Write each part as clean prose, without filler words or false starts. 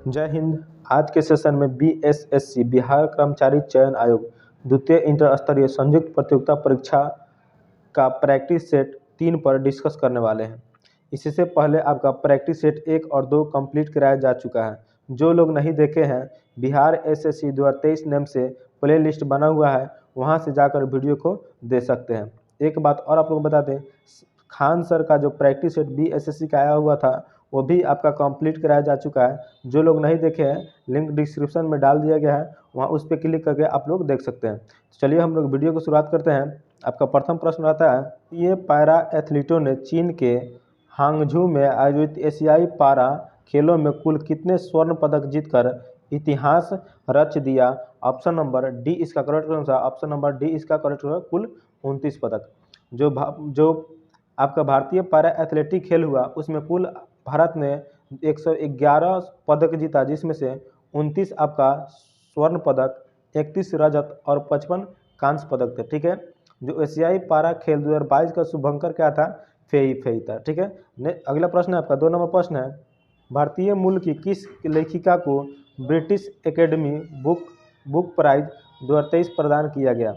जय हिंद। आज के सेशन में बीएसएससी बिहार कर्मचारी चयन आयोग द्वितीय इंटर स्तरीय संयुक्त प्रतियोगिता परीक्षा का प्रैक्टिस सेट 3 पर डिस्कस करने वाले हैं। इससे पहले आपका प्रैक्टिस सेट 1 और 2 कंप्लीट कराया जा चुका है। जो लोग नहीं देखे हैं, बिहार एसएससी 2023 नेम से प्ले लिस्ट बना हुआ है, वहां से जाकर वीडियो को दे सकते हैं। एक बात और आप लोग बता दें, खान सर का जो प्रैक्टिस सेट बीएसएससी का आया हुआ था वो भी आपका कंप्लीट कराया जा चुका है। जो लोग नहीं देखे हैं, लिंक डिस्क्रिप्शन में डाल दिया गया है, वहाँ उस पर क्लिक करके आप लोग देख सकते हैं। तो चलिए हम लोग वीडियो को शुरुआत करते हैं। आपका प्रथम प्रश्न रहता है, ये पैरा एथलीटों ने चीन के हांगझू में आयोजित एशियाई पैरा खेलों में कुल कितने स्वर्ण पदक जीतकर इतिहास रच दिया? ऑप्शन नंबर डी इसका correct answer, option number D इसका करेक्ट होगा, कुल 29 पदक। जो आपका भारतीय पैरा एथलेटिक खेल हुआ उसमें कुल भारत ने 111 पदक जीता, जिसमें से 29 आपका स्वर्ण पदक, 31 रजत और 55 कांस्य पदक थे। ठीक है, जो एशियाई पैरा खेल 2022 का शुभंकर क्या था? फेई था। ठीक है, अगला प्रश्न है आपका 2 नंबर प्रश्न है, भारतीय मूल की किस लेखिका को ब्रिटिश एकेडमी बुक प्राइज 2023 प्रदान किया गया?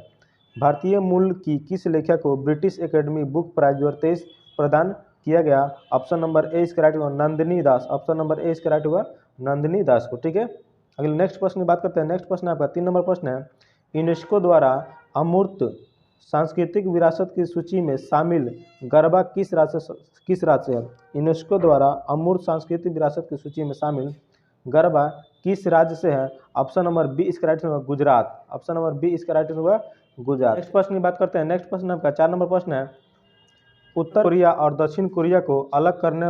भारतीय मूल की किस लेखिका को ब्रिटिश एकेडमी बुक प्राइज 2023 प्रदान किया गया? ऑप्शन नंबर ए इसका राइट होगा नंदिनी दास, ऑप्शन नंबर ए इसका राइट होगा नंदिनी दास को। ठीक है, अगले नेक्स्ट प्रश्न की बात करते हैं। नेक्स्ट प्रश्न आपका 3 नंबर प्रश्न है, यूनेस्को द्वारा अमूर्त सांस्कृतिक विरासत की सूची में शामिल गरबा किस राज्य से है? यूनेस्को द्वारा अमूर्त सांस्कृतिक विरासत की सूची में शामिल गरबा किस राज्य से है? ऑप्शन नंबर बी इसका राइट होगा गुजरात, ऑप्शन नंबर बी इसका राइट होगा गुजरात। नेक्स्ट प्रश्न की बात करते हैं। नेक्स्ट प्रश्न आपका 4 नंबर प्रश्न है, उत्तर कोरिया और दक्षिण कोरिया को अलग करने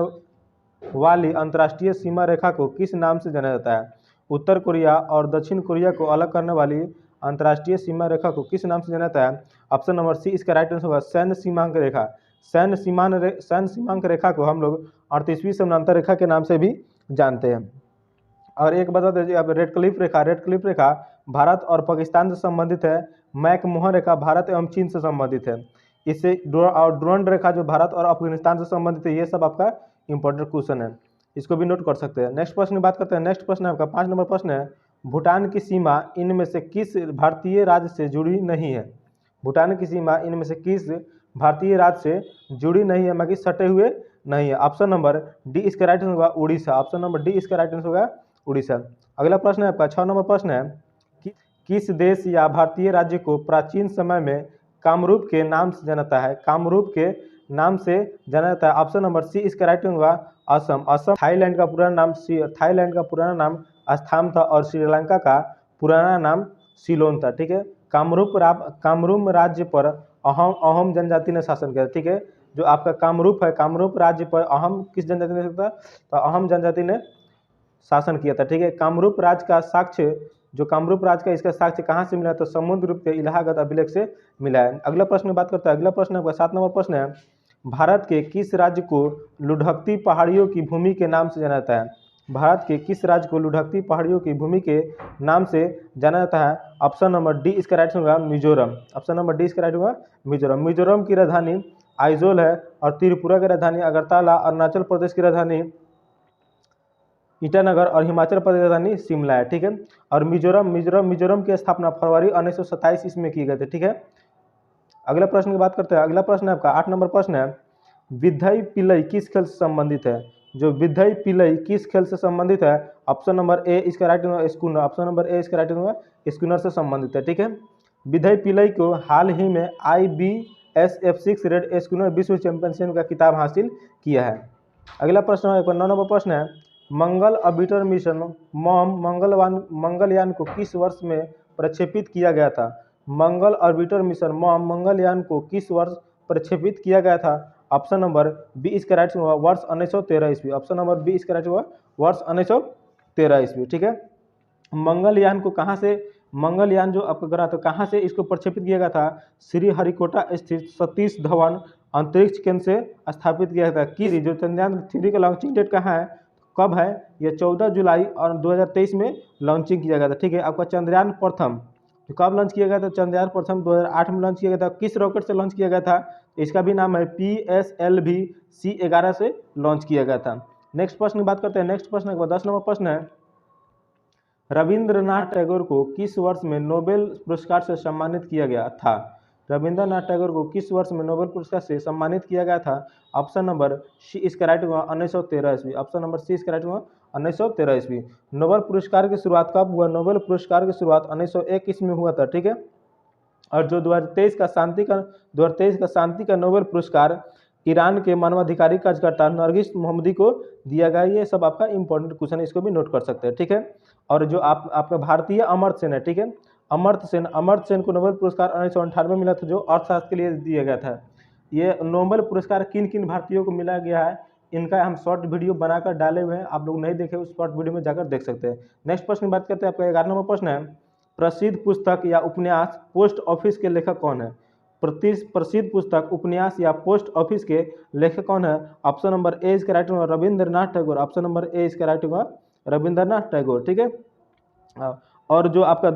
वाली अंतर्राष्ट्रीय सीमा रेखा को किस नाम से जाना जाता है? उत्तर कोरिया और दक्षिण कोरिया को अलग करने वाली अंतर्राष्ट्रीय सीमा रेखा को किस नाम से जाना जाता है? ऑप्शन नंबर सी इसका राइट आंसर होगा सैन्य सीमांक रेखा। सैन्य सीमांक रेखा को हम लोग 38वीं समानांतर रेखा के नाम से भी जानते हैं। और एक बता दीजिए, अब रेड क्लिफ रेखा भारत और पाकिस्तान से संबंधित है। मैकमोहन रेखा भारत एवं चीन से संबंधित है। इससे और डुरंड रेखा जो भारत और अफगानिस्तान से संबंधित है। ये सब आपका इंपॉर्टेंट क्वेश्चन है, इसको भी नोट कर सकते हैं। नेक्स्ट प्रश्न की बात करते हैं। नेक्स्ट प्रश्न आपका 5 नंबर प्रश्न है, भूटान की सीमा इनमें से किस भारतीय राज्य से जुड़ी नहीं है? भूटान की सीमा इनमें से किस भारतीय राज्य से जुड़ी नहीं है, बाकी सटे हुए नहीं है? ऑप्शन नंबर डी इसका राइट आंसर होगा उड़ीसा, ऑप्शन नंबर डी इसका राइट आंसर होगा उड़ीसा। अगला प्रश्न है आपका 6 नंबर प्रश्न है, किस देश या भारतीय राज्य को प्राचीन समय में कामरूप के नाम से जाना जाता है? कामरूप के नाम से जाना जाता है। ऑप्शन नंबर सी इसका राइट होगा असम। असम थाईलैंड का पुराना नाम अस्थाम था और श्रीलंका का पुराना नाम सिलोन था। ठीक है, कामरूप राज्य पर अहोम जनजाति ने शासन किया। ठीक है, जो आपका कामरूप है, कामरूप राज्य पर अहोम किस जनजाति ने शासन? तो अहोम जनजाति ने शासन किया था। ठीक है, कामरूप राज्य का साक्ष्य, जो कामरूप राज्य का इसका साक्ष्य कहाँ से मिला? तो समुद्रगुप्त के इलाहाबाद अभिलेख से मिला है। अगला प्रश्न की बात करता है। अगला प्रश्न आपका 7 नंबर प्रश्न है, भारत के किस राज्य को लुढ़कती पहाड़ियों की भूमि के नाम से जाना जाता है? भारत के किस राज्य को लुढ़कती पहाड़ियों की भूमि के नाम से जाना जाता है? ऑप्शन नंबर डी इसका राइट होगा मिजोरम, ऑप्शन नंबर डी इसका राइट होगा मिजोरम। मिजोरम की राजधानी आइजोल है और त्रिपुरा की राजधानी अगरतला, अरुणाचल प्रदेश की राजधानी ईटानगर और हिमाचल प्रदेश की राजधानी शिमला है। ठीक है, और मिजोरम की स्थापना फरवरी 1927 ईस्वी में की गई थी। ठीक है, अगला प्रश्न की बात करते हैं। अगला प्रश्न आपका 8 नंबर प्रश्न है, विधई पिलई किस खेल से संबंधित है? जो विधई पिलई किस खेल से संबंधित है? ऑप्शन नंबर ए इसका राइट होगा स्कूनर, ऑप्शन नंबर ए इसका राइट होगा स्कूनर से संबंधित है। ठीक है, विधई पिलई को हाल ही में IBSF-6 रेड स्कूनर विश्व चैंपियनशिप का खिताब हासिल किया है। अगला प्रश्न 9 नंबर प्रश्न है, मंगल ऑर्बिटर मिशन मॉम मंगलयान को किस वर्ष में प्रक्षेपित किया गया था? मंगल ऑर्बिटर मिशन मॉम मंगलयान को किस वर्ष प्रक्षेपित किया गया था? ऑप्शन नंबर बी इसका राइट होगा वर्ष 1913 ईस्वी, ऑप्शन नंबर बी इसका राइट होगा वर्ष 1913 ईस्वी। ठीक है, मंगलयान को कहाँ से, मंगलयान जो आपका ग्रह था कहाँ से इसको प्रक्षेपित किया गया था? श्रीहरिकोटा स्थित सतीश धवन अंतरिक्ष केंद्र से स्थापित किया गया था। कि जो चंद्रयान 3 का लॉन्चिंग डेट कहाँ है, कब है? ये 14 जुलाई और 2023 में लॉन्चिंग किया गया था। ठीक है, आपका चंद्रयान प्रथम तो कब लॉन्च किया गया था? चंद्रयान प्रथम 2008 में लॉन्च किया गया था। किस रॉकेट से लॉन्च किया गया था? इसका भी नाम है PSLV C11 से लॉन्च किया गया था। नेक्स्ट प्रश्न की बात करते हैं। नेक्स्ट प्रश्न 10 नंबर प्रश्न है, रविंद्रनाथ टैगोर को किस वर्ष में नोबेल पुरस्कार से सम्मानित किया गया था? रविंद्रनाथ टैगोर को किस वर्ष में नोबेल पुरस्कार से सम्मानित किया गया था? ऑप्शन नंबर सी इसका राइट हुआ 1913 ईस्वी। ऑप्शन नंबर सी इसका राइट हुआ 1913 ईस्वी। नोबेल पुरस्कार की शुरुआत कब हुआ? नोबेल पुरस्कार की शुरुआत 1901 ईस्वी में हुआ था, ठीक है। और जो 2023 का शांति का नोबेल पुरस्कार ईरान के मानवाधिकारी कार्यकर्ता नरगिस मोहम्मदी को दिया गया। ये सब आपका इंपॉर्टेंट क्वेश्चन है, इसको भी नोट कर सकते हैं, ठीक है। और जो आपका भारतीय अमर्त्य सेन है, ठीक है, अमर्त्य सेन को नोबेल पुरस्कार 1998 में मिला था, जो अर्थशास्त्र के लिए दिया गया था। ये नोबेल पुरस्कार किन किन भारतीयों को मिला गया है, इनका हम शॉर्ट वीडियो बनाकर डाले हुए हैं, आप लोग नहीं देखे उस शॉर्ट वीडियो में जाकर देख सकते हैं। नेक्स्ट प्रश्न की बात करते हैं, आपका 11 नंबर प्रश्न है, प्रसिद्ध पुस्तक या उपन्यास पोस्ट ऑफिस के लेखक कौन है? प्रसिद्ध पुस्तक, उपन्यास या पोस्ट ऑफिस के लेखक कौन है? ऑप्शन नंबर ए इसका राइट होगा Rabindranath Tagore. Option number A इसका राइट होगा रविंद्रनाथ टैगोर, ठीक है। और जो आपका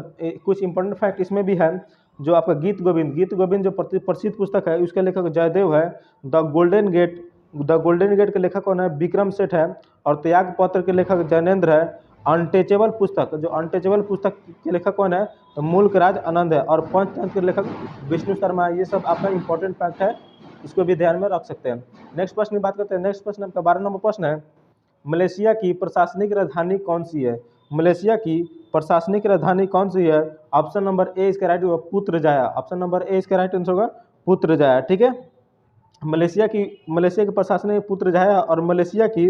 कुछ इंपॉर्टेंट फैक्ट इसमें भी है, जो आपका गीत गोविंद जो प्रसिद्ध पुस्तक है, उसके लेखक जयदेव है। द गोल्डन गेट के लेखक कौन है? विक्रम सेठ है। और त्याग पत्र के लेखक जैनेन्द्र है। अनटचेबल पुस्तक के लेखक कौन है? तो मुल्कराज आनंद है। और पंचतंत्र के लेखक विष्णु शर्मा है। ये सब आपका इंपॉर्टेंट फैक्ट है, इसको भी ध्यान में रख सकते हैं। नेक्स्ट प्रश्न की बात करते हैं। नेक्स्ट प्रश्न आपका 12 नंबर प्रश्न है, मलेशिया की प्रशासनिक राजधानी कौन सी है? मलेशिया की प्रशासनिक राजधानी कौन सी है? ऑप्शन नंबर ए इसका राइट होगा पुत्रजाया। ऑप्शन नंबर ए इसका राइट आंसर होगा पुत्रजाया, ठीक है। मलेशिया की प्रशासनिक पुत्रजाया। और मलेशिया की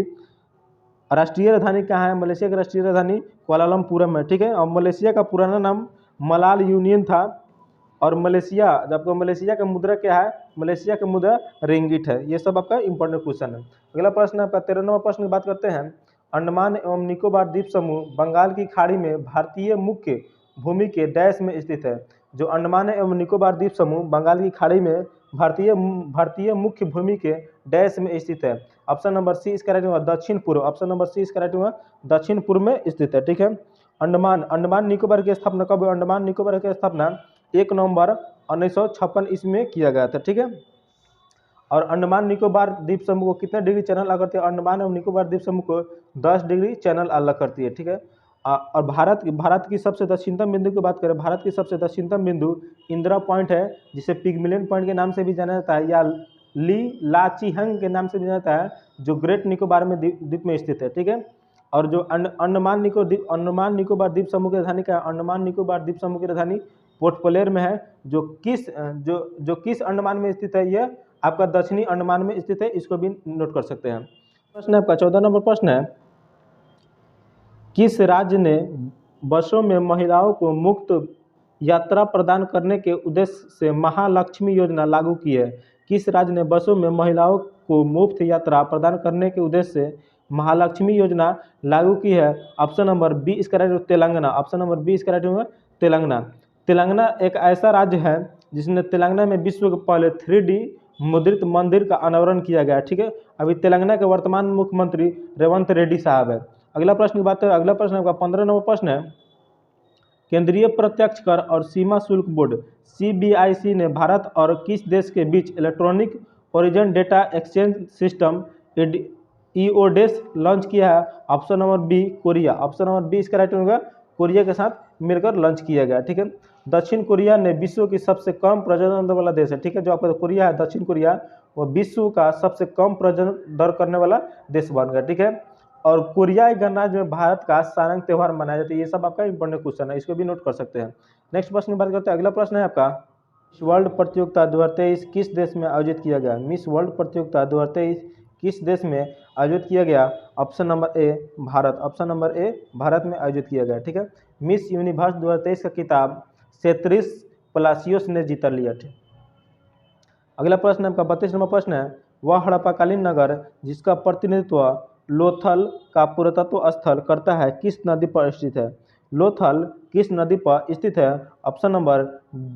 राष्ट्रीय राजधानी कहाँ है? मलेशिया की राष्ट्रीय राजधानी कुआलालंपुरम है, ठीक है। और मलेशिया का पुराना नाम मलाल यूनियन था। और मलेशिया का मुद्रा क्या है? मलेशिया का मुद्रा रिंगिट है। ये सब आपका इंपॉर्टेंट क्वेश्चन है। अगला प्रश्न आपका 13 नंबर प्रश्न की बात करते हैं। अंडमान एवं निकोबार द्वीप समूह बंगाल की खाड़ी में भारतीय मुख्य भूमि के डैश में स्थित है। जो अंडमान एवं निकोबार द्वीप समूह बंगाल की खाड़ी में भारतीय मुख्य भूमि के डैश में स्थित है। ऑप्शन नंबर सी इसका राइट होगा दक्षिण पूर्व। ऑप्शन नंबर सी इसका राइट होगा दक्षिण पूर्व में स्थित है, ठीक है। अंडमान निकोबार की स्थापना कब हुई? अंडमान निकोबार की स्थापना 1 नवंबर 1956 ईस्वी में किया गया था, ठीक है। और अंडमान निकोबार द्वीप समूह को कितने डिग्री चैनल अलग करती है? अंडमान एवं निकोबार द्वीप समूह को 10 डिग्री चैनल अलग करती है, ठीक है। और भारत की सबसे दक्षिणतम बिंदु की बात करें, भारत की सबसे दक्षिणतम बिंदु इंदिरा पॉइंट है, जिसे पिगमिलियन पॉइंट के नाम से भी जाना जाता है, या ली लाचीहंग के नाम से भी जाना जाता है, जो ग्रेट निकोबार में द्वीप में स्थित है, ठीक है। और जो अंडमान निकोबार द्वीप समूह की राजधानी क्या है? अंडमान निकोबार द्वीप समूह की राजधानी पोर्ट ब्लेयर में है, जो किस अंडमान में स्थित है? यह आपका दक्षिणी अंडमान में स्थित है, इसको भी नोट कर सकते हैं। प्रश्न आपका 14 नंबर प्रश्न है, किस राज्य ने बसों में महिलाओं को मुफ्त यात्रा प्रदान करने के उद्देश्य से महालक्ष्मी योजना लागू की है? किस राज्य ने बसों में महिलाओं को मुफ्त यात्रा प्रदान करने के उद्देश्य से महालक्ष्मी योजना लागू की है? ऑप्शन नंबर बी इसका राइट होगा तेलंगाना। ऑप्शन नंबर बी इसका राइट होगा तेलंगाना। तेलंगाना एक ऐसा राज्य है जिसने तेलंगाना में विश्व के पहले 3D मुद्रित मंदिर का अनावरण किया गया, ठीक है। अभी तेलंगाना के वर्तमान मुख्यमंत्री रेवंत रेड्डी साहब है। अगला प्रश्न की बात करें, अगला प्रश्न आपका 15 नंबर प्रश्न है, केंद्रीय प्रत्यक्ष कर और सीमा शुल्क बोर्ड CBIC ने भारत और किस देश के बीच electronic origin data exchange system EODES launch किया है? Option number B Korea. Option number B इसका राइट होगा कोरिया के साथ मिलकर लॉन्च किया गया, ठीक है। दक्षिण कोरिया ने विश्व की सबसे कम प्रजनन दर वाला देश है, ठीक है। जो आपका कोरिया है, दक्षिण कोरिया, वो विश्व का सबसे कम प्रजनन दर करने वाला देश बन गया, ठीक है। और कोरियाई गणराज्य में भारत का सारंग त्यौहार मनाया जाता है। ये सब आपका इंपॉर्टेंट क्वेश्चन है, इसको भी नोट कर सकते हैं। नेक्स्ट प्रश्न की बात करते हैं। अगला प्रश्न है आपका, मिस वर्ल्ड प्रतियोगिता 2023 किस देश में आयोजित किया गया? मिस वर्ल्ड प्रतियोगिता 2023 किस देश में आयोजित किया गया? Option number A Bharat. Option number A Bharat में आयोजित किया गया, ठीक है। मिस यूनिवर्स 2023 का खिताब सेत्रिस पलासियोस ने जीत लिया, ठीक। अगला प्रश्न आपका 32 नंबर प्रश्न है, वह हड़प्पाकालीन नगर जिसका प्रतिनिधित्व लोथल का पुरातत्व स्थल करता है किस नदी पर स्थित है? लोथल किस नदी पर स्थित है? ऑप्शन नंबर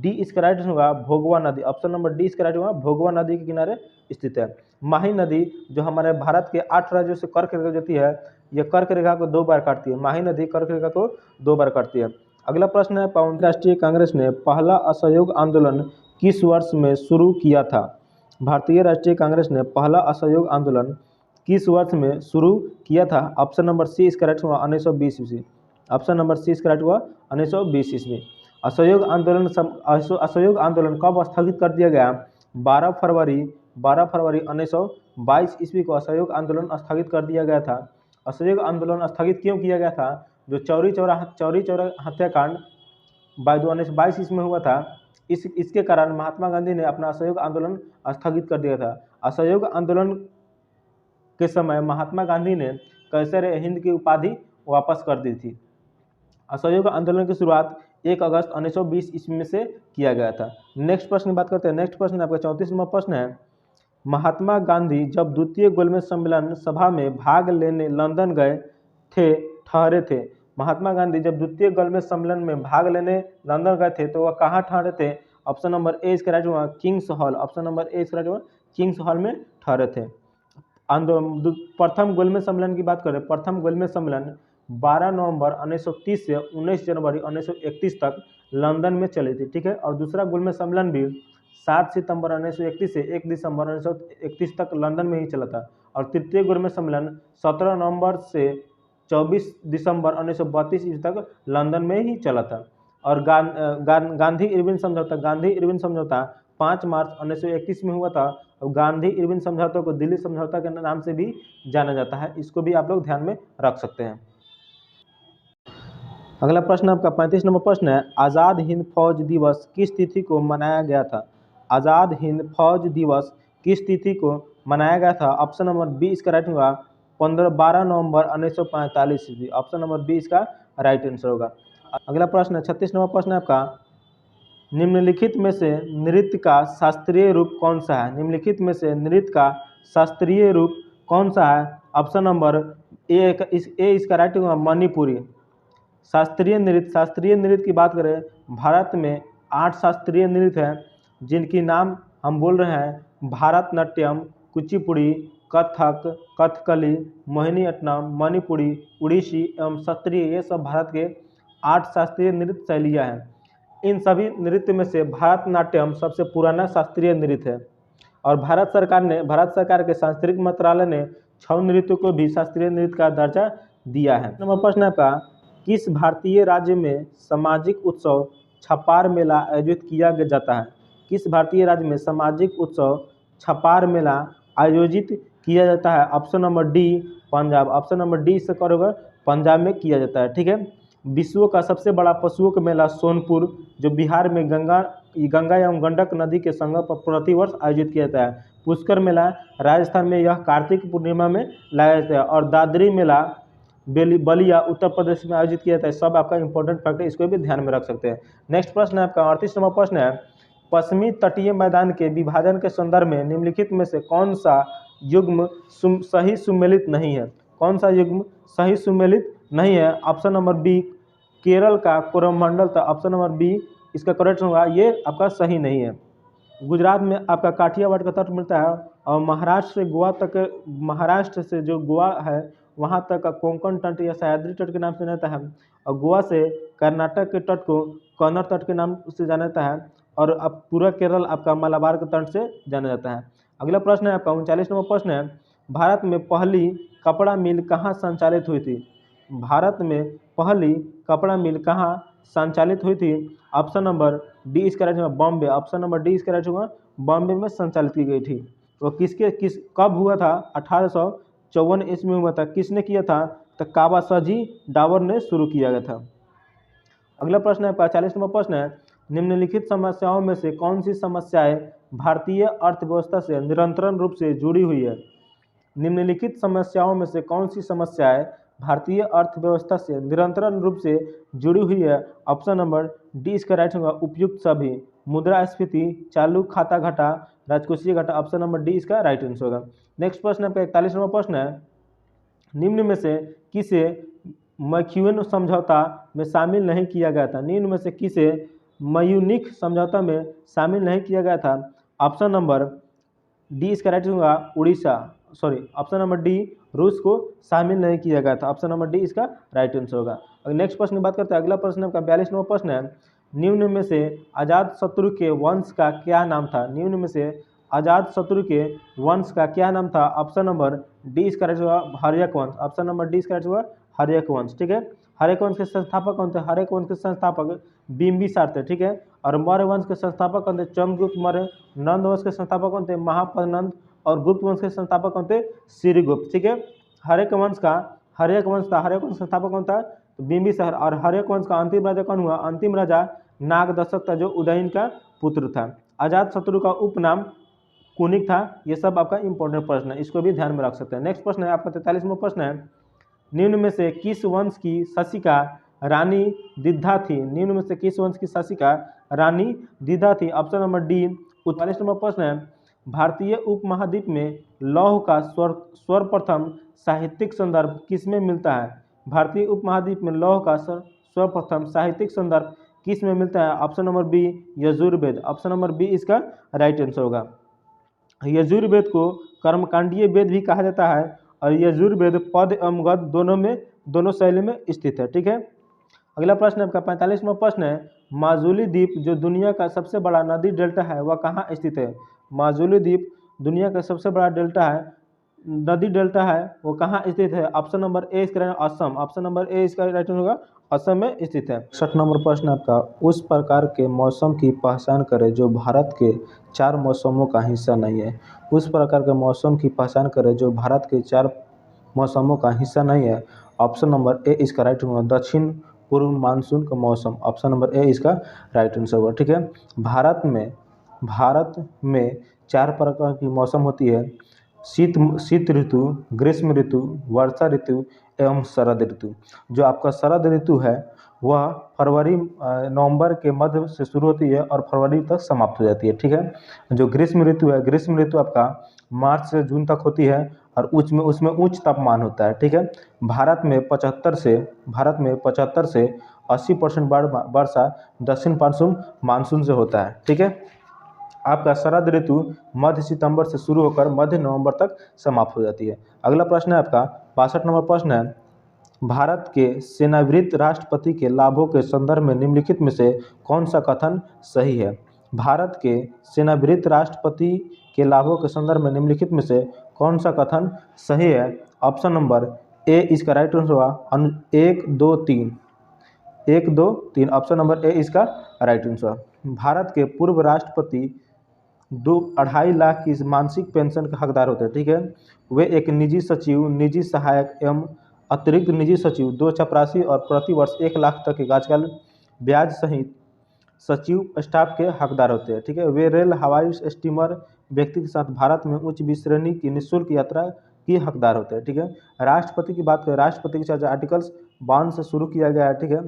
डी इसका राइट होगा भोगवा नदी। ऑप्शन नंबर डी इसका राइट होगा भोगवा नदी के किनारे स्थित है। माही नदी जो हमारे भारत के 8 राज्यों से कर्क रेखा जोड़ती है, यह कर्क रेखा को 2 बार काटती है। माही नदी कर्क रेखा को 2 बार काटती है। अगला प्रश्न है, पाउंड राष्ट्रीय कांग्रेस ने पहला असहयोग आंदोलन किस वर्ष में शुरू किया था? भारतीय राष्ट्रीय कांग्रेस ने पहला असहयोग आंदोलन किस वर्ष में शुरू किया था? ऑप्शन नंबर सी इसका राइट होगा 1920 ईस्वी। ऑप्शन नंबर सी इसका राइट हुआ 1920 ईस्वी। असहयोग आंदोलन कब स्थगित कर दिया गया? 12 फरवरी 1922 ईस्वी को असहयोग आंदोलन स्थगित कर दिया गया था। असहयोग आंदोलन स्थगित क्यों किया गया था? जो चौरी चौरा हत्याकांड 1922 ईस्वी में हुआ था, इसके कारण महात्मा गांधी ने अपना असहयोग आंदोलन स्थगित कर दिया था। असहयोग आंदोलन के समय महात्मा गांधी ने कैसर हिंद की उपाधि वापस कर दी थी। असहयोग आंदोलन की शुरुआत 1 अगस्त 1920 ईस्वी में से किया गया था। नेक्स्ट प्रश्न की बात करते हैं। नेक्स्ट प्रश्न आपका 34 नंबर प्रश्न है, महात्मा गांधी जब द्वितीय गोलमेज सम्मेलन सभा में भाग लेने लंदन गए थे ठहरे थे? महात्मा गांधी जब द्वितीय गोलमेज सम्मेलन में भाग लेने लंदन गए थे तो वह कहाँ ठहरे थे? ऑप्शन नंबर ए इसका राइट हुआ Kings hall. Option number A इसका राइट हुआ किंग्स हॉल में ठहरे थे। प्रथम गोलमेज सम्मेलन की बात करें, प्रथम गोलमेज सम्मेलन 12 नवंबर 1930 से 19 जनवरी 1931 तक लंदन में चली थी, ठीक है। और दूसरा गोलमेज सम्मेलन भी 7 सितंबर 1931 से 1 दिसंबर 1931 तक लंदन में ही चला था। और तृतीय गोलमेज सम्मेलन 17 नवंबर से 24 दिसंबर 1932 ईस्वी तक लंदन में ही चला था। और गांधी इरविन समझौता 5 मार्च 1931 में हुआ था। और गांधी इरविन समझौता को दिल्ली समझौता के नाम से भी जाना जाता है, इसको भी आप लोग ध्यान में रख सकते हैं। अगला प्रश्न आपका 35 नंबर प्रश्न है, आज़ाद हिंद फौज दिवस किस तिथि को मनाया गया था? आज़ाद हिंद फौज दिवस किस तिथि को मनाया गया था? ऑप्शन नंबर बी इसका राइट होगा 12 नवंबर 1945 ईस्वी। ऑप्शन नंबर बी इसका राइट आंसर होगा। अगला प्रश्न है 36 नंबर प्रश्न है आपका, निम्नलिखित में से नृत्य का शास्त्रीय रूप कौन सा है? निम्नलिखित में से नृत्य का शास्त्रीय रूप कौन सा है? ऑप्शन नंबर ए इसका राइट होगा मणिपुरी। शास्त्रीय नृत्य की बात करें, भारत में 8 शास्त्रीय नृत्य हैं, जिनकी नाम हम बोल रहे हैं भारतनाट्यम, कुचिपुड़ी, कथक, कथकली, मोहिनीअट्टम, मणिपुरी, उड़ीसी एवं सत्रिय। ये सब भारत के 8 शास्त्रीय नृत्य शैलियाँ हैं। इन सभी नृत्य में से भारतनाट्यम सबसे पुराना शास्त्रीय नृत्य है। और भारत सरकार के सांस्कृतिक मंत्रालय ने 6 नृत्यों को भी शास्त्रीय नृत्य का दर्जा दिया है। नंबर प्रश्न आपका, किस भारतीय राज्य में सामाजिक उत्सव छपार मेला आयोजित किया जाता है? किस भारतीय राज्य में सामाजिक उत्सव छपार मेला आयोजित किया जाता है? Option number D Punjab. Option number D इससे करोगे पंजाब में किया जाता है, ठीक है। विश्व का सबसे बड़ा पशुओं का मेला सोनपुर, जो बिहार में गंगा एवं गंडक नदी के संगम पर प्रतिवर्ष आयोजित किया जाता है। पुष्कर मेला राजस्थान में यह कार्तिक पूर्णिमा में लगाया जाता है। और दादरी मेला बलिया उत्तर प्रदेश में आयोजित किया जाता है। सब आपका इंपॉर्टेंट फैक्ट है, इसको भी ध्यान में रख सकते हैं। नेक्स्ट प्रश्न है आपका 38 नंबर प्रश्न है, पश्चिमी तटीय मैदान के विभाजन के संदर्भ में निम्नलिखित में से कौन सा युग्म सही सुमेलित नहीं है? कौन सा युग्म सही सुमेलित नहीं है? ऑप्शन नंबर बी केरल का कोरमंडल था। ऑप्शन नंबर बी इसका करेक्ट होगा, ये आपका सही नहीं है। गुजरात में आपका काठियावाड़ का तट मिलता है और महाराष्ट्र से जो गोवा है वहाँ तक का कोंकण तट या सह्याद्री तट के नाम से जाता है। और गोवा से कर्नाटक के तट को कन्नड़ तट के नाम से जाना जाता है। और अब पूरा केरल आपका मलाबार के तट से जाना जाता है। अगला प्रश्न है आपका 39 नंबर प्रश्न है, भारत में पहली कपड़ा मिल कहाँ संचालित हुई थी? भारत में पहली कपड़ा मिल कहाँ संचालित हुई थी? ऑप्शन नंबर डी इसका राइट होगा बॉम्बे। ऑप्शन नंबर डी इसका राइट होगा बॉम्बे में संचालित की गई थी। तो कब हुआ था? 1854 ईस्वी में हुआ था। किसने किया था? तो कावासाजी डावर ने शुरू किया गया था। अगला प्रश्न है 40 नंबर प्रश्न है, निम्नलिखित समस्याओं में से कौन सी समस्याएं भारतीय अर्थव्यवस्था से निरंतर रूप से जुड़ी हुई है? निम्नलिखित समस्याओं में से कौन सी समस्याएं भारतीय अर्थव्यवस्था से निरंतर रूप से जुड़ी हुई है? ऑप्शन नंबर डी इसका राइट होगा उपयुक्त सभी, मुद्रास्फीति, चालू खाता घटा, राजकोषीय घटा। ऑप्शन नंबर डी इसका राइट आंसर होगा। नेक्स्ट प्रश्न आपका 41 नंबर प्रश्न है, निम्न में से किसे मैक्यून समझौता में शामिल नहीं किया गया था? निम्न में से किसे म्यूनिख समझौता में शामिल नहीं किया गया था? ऑप्शन नंबर डी इसका राइट होगा ऑप्शन नंबर डी रूस को शामिल नहीं किया गया था। ऑप्शन नंबर डी इसका राइट आंसर होगा। नेक्स्ट प्रश्न की बात करते हैं। अगला प्रश्न आपका 42 नंबर प्रश्न है, निम्न में से अजात शत्रु के वंश का क्या नाम था? निम्न में से अजात शत्रु के वंश का क्या नाम था? ऑप्शन नंबर डी इसका राइट होगा हर्यक वंश। ऑप्शन नंबर डी इसका राइट होगा हर्यक वंश, ठीक है। हर्यक वंश के संस्थापक कौन थे? हर्यक वंश के संस्थापक बिंबिसार थे, ठीक है। और मौर्य वंश के संस्थापक कौन थे? चंद्रगुप्त मौर्य। नंद वंश के संस्थापक कौन थे? महापद्नंद। और गुप्त वंश के संस्थापक कौन थे? श्रीगुप्त, ठीक है। हर्यक वंश का हर्यक वंश संस्थापक कौन था? तो बिंबिसार। और हर्यक वंश का अंतिम राजा कौन हुआ? अंतिम राजा नागदशक था, जो उदयन का पुत्र था। अजात शत्रु का उपनाम कुनिक था। ये सब आपका इंपॉर्टेंट प्रश्न है, इसको भी ध्यान में रख सकते हैं। नेक्स्ट प्रश्न है आपका 43वां प्रश्न है, निम्न में से किस वंश की शासिका रानी दिद्धा थी? निम्न में से किस वंश की शासिका रानी दिद्धा थी? Option number D. 44वां प्रश्न है, भारतीय उपमहाद्वीप में लौह का सर्वप्रथम साहित्यिक संदर्भ किसमें मिलता है? भारतीय उपमहाद्वीप में लौह का सर्वप्रथम साहित्यिक संदर्भ किस में मिलता है? Option number B, Yajurveda. Option number B इसका राइट आंसर होगा। यजुर्वेद को कर्मकांडीय वेद भी कहा जाता है, और यजुर्वेद पद एवं गद्य दोनों शैली में स्थित है, ठीक है। अगला प्रश्न आपका 45वां प्रश्न है, माजुली द्वीप जो दुनिया का सबसे बड़ा नदी डेल्टा है वह कहाँ स्थित है? माजुली द्वीप दुनिया का सबसे बड़ा नदी डेल्टा है वो कहाँ स्थित है? ऑप्शन नंबर ए इसका असम। ऑप्शन नंबर ए इसका राइट होगा, असम में स्थित है। 60 नंबर प्रश्न आपका, उस प्रकार के मौसम की पहचान करें जो भारत के 4 मौसमों का हिस्सा नहीं है। उस प्रकार के मौसम की पहचान करें जो भारत के 4 मौसमों का हिस्सा नहीं है। ऑप्शन नंबर ए इसका राइट होगा, दक्षिण पूर्व मानसून का मौसम। ऑप्शन नंबर ए इसका राइट आंसर होगा, ठीक है। भारत में 4 प्रकार की मौसम होती है, शीत ऋतु, ग्रीष्म ऋतु, वर्षा ऋतु एवं शरद ऋतु। जो आपका शरद ऋतु है वह फरवरी नवंबर के मध्य से शुरू होती है और फरवरी तक समाप्त हो जाती है, ठीक है। जो ग्रीष्म ऋतु है, ग्रीष्म ऋतु आपका मार्च से जून तक होती है और उसमें उच्च तापमान होता है, ठीक है। भारत में 75 से 80% वर्षा दक्षिण मानसून से होता है, ठीक है। आपका शरद ऋतु मध्य सितंबर से शुरू होकर मध्य नवंबर तक समाप्त हो जाती है। अगला प्रश्न है आपका 62 नंबर प्रश्न है, भारत के सेवानिवृत्त राष्ट्रपति के लाभों के संदर्भ में निम्नलिखित में से कौन सा कथन सही है? भारत के सेवानिवृत्त राष्ट्रपति के लाभों के संदर्भ में निम्नलिखित में से कौन सा कथन सही है? ऑप्शन नंबर ए इसका राइट आंसर होगा 1 2 3 1 2 3। ऑप्शन नंबर ए इसका राइट आंसर। भारत के पूर्व राष्ट्रपति 2.5 लाख की मासिक पेंशन के हकदार होते हैं, ठीक है। वे एक निजी सचिव, निजी सहायक एवं अतिरिक्त निजी सचिव 2 चपरासी और प्रति वर्ष 1 लाख तक के आजकल ब्याज सहित सचिव स्टाफ के हकदार होते हैं, ठीक है। वे रेल, हवाई, स्टीमर व्यक्ति के साथ भारत में उच्च श्रेणी की निःशुल्क यात्रा की हकदार होते हैं, ठीक है। राष्ट्रपति की बात करें, राष्ट्रपति की चर्चा आर्टिकल्स 52 से शुरू किया गया है, ठीक है।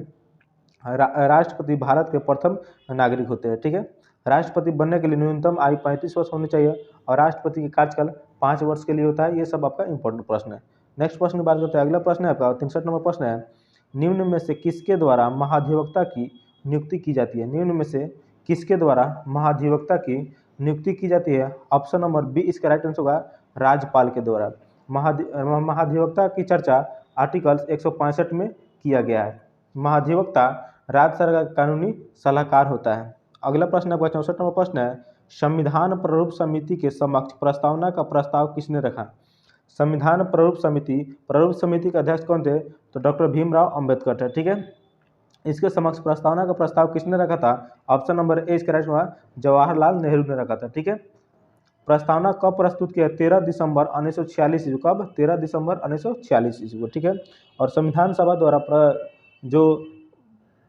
राष्ट्रपति भारत के प्रथम नागरिक होते हैं, ठीक है। राष्ट्रपति बनने के लिए न्यूनतम आयु 35 वर्ष होनी चाहिए और राष्ट्रपति की कार्यकाल 5 वर्ष के लिए होता है। ये सब आपका इंपॉर्टेंट प्रश्न है। नेक्स्ट प्रश्न की बात करते हैं। अगला प्रश्न है आपका 63 नंबर प्रश्न है, निम्न में से किसके द्वारा महाधिवक्ता की नियुक्ति की जाती है? निम्न में से किसके द्वारा महाधिवक्ता की नियुक्ति की जाती है? ऑप्शन नंबर बी इसका राइट आंसर होगा, राज्यपाल के द्वारा। महाधिवक्ता की चर्चा आर्टिकल्स 165 में किया गया है। महाधिवक्ता राज्य सरकार का कानूनी सलाहकार होता है। अगला प्रश्न आपका 64 नंबर प्रश्न है, संविधान प्रारूप समिति के समक्ष प्रस्तावना का प्रस्ताव किसने रखा? संविधान प्रारूप समिति के अध्यक्ष कौन थे? तो डॉक्टर भीमराव अंबेडकर थे, ठीक है। इसके समक्ष प्रस्तावना का प्रस्ताव किसने रखा था? ऑप्शन नंबर ए इसका राइट हुआ, जवाहरलाल नेहरू ने रखा था, ठीक है। प्रस्तावना कब प्रस्तुत किया? 13 दिसंबर 1946 ईस्वी। कब? 13 दिसंबर 1946 ईस्वी को, ठीक है। और संविधान सभा द्वारा जो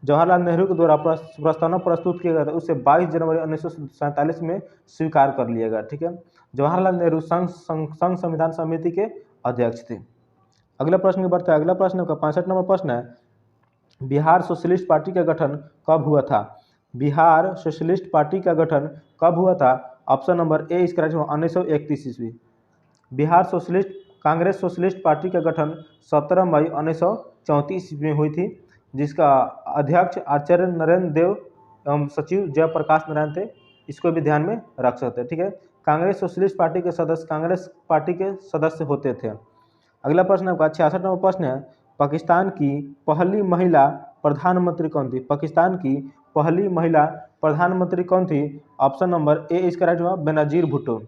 जवाहरलाल नेहरू के द्वारा प्रस्तावना प्रस्तुत किया गया था उसे 22 जनवरी 1947 में स्वीकार कर लिया गया, ठीक है। जवाहरलाल नेहरू संघ संविधान समिति के अध्यक्ष थे। अगला प्रश्न बढ़ता है। अगला प्रश्न का 65 नंबर प्रश्न है, बिहार सोशलिस्ट पार्टी का गठन कब हुआ था? बिहार सोशलिस्ट पार्टी का गठन कब हुआ था? ऑप्शन नंबर ए इसका राइट होगा 1931 ईस्वी। बिहार कांग्रेस सोशलिस्ट पार्टी का गठन 17 मई 1934 ईस्वी में हुई थी, जिसका अध्यक्ष आचार्य नरेंद्र देव एवं सचिव जयप्रकाश नारायण थे। इसको भी ध्यान में रख सकते हैं, ठीक है। कांग्रेस सोशलिस्ट पार्टी के सदस्य कांग्रेस पार्टी के सदस्य होते थे। अगला प्रश्न आपका 66 नंबर प्रश्न है, पाकिस्तान की पहली महिला प्रधानमंत्री कौन थी? पाकिस्तान की पहली महिला प्रधानमंत्री कौन थी? ऑप्शन नंबर ए इसका राइट हुआ, बेनजीर भुट्टो।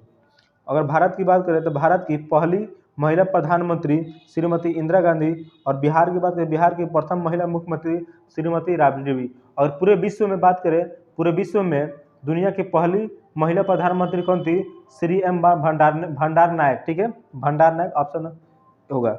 अगर भारत की बात करें तो भारत की पहली महिला प्रधानमंत्री श्रीमती इंदिरा गांधी। और बिहार की बात करें, बिहार की प्रथम महिला मुख्यमंत्री श्रीमती राबड़ी देवी। और पूरे विश्व में बात करें, पूरे विश्व में दुनिया की पहली महिला प्रधानमंत्री कौन थी? श्री एम भंडार नायक। ठीक है, भंडार नायक ऑप्शन होगा।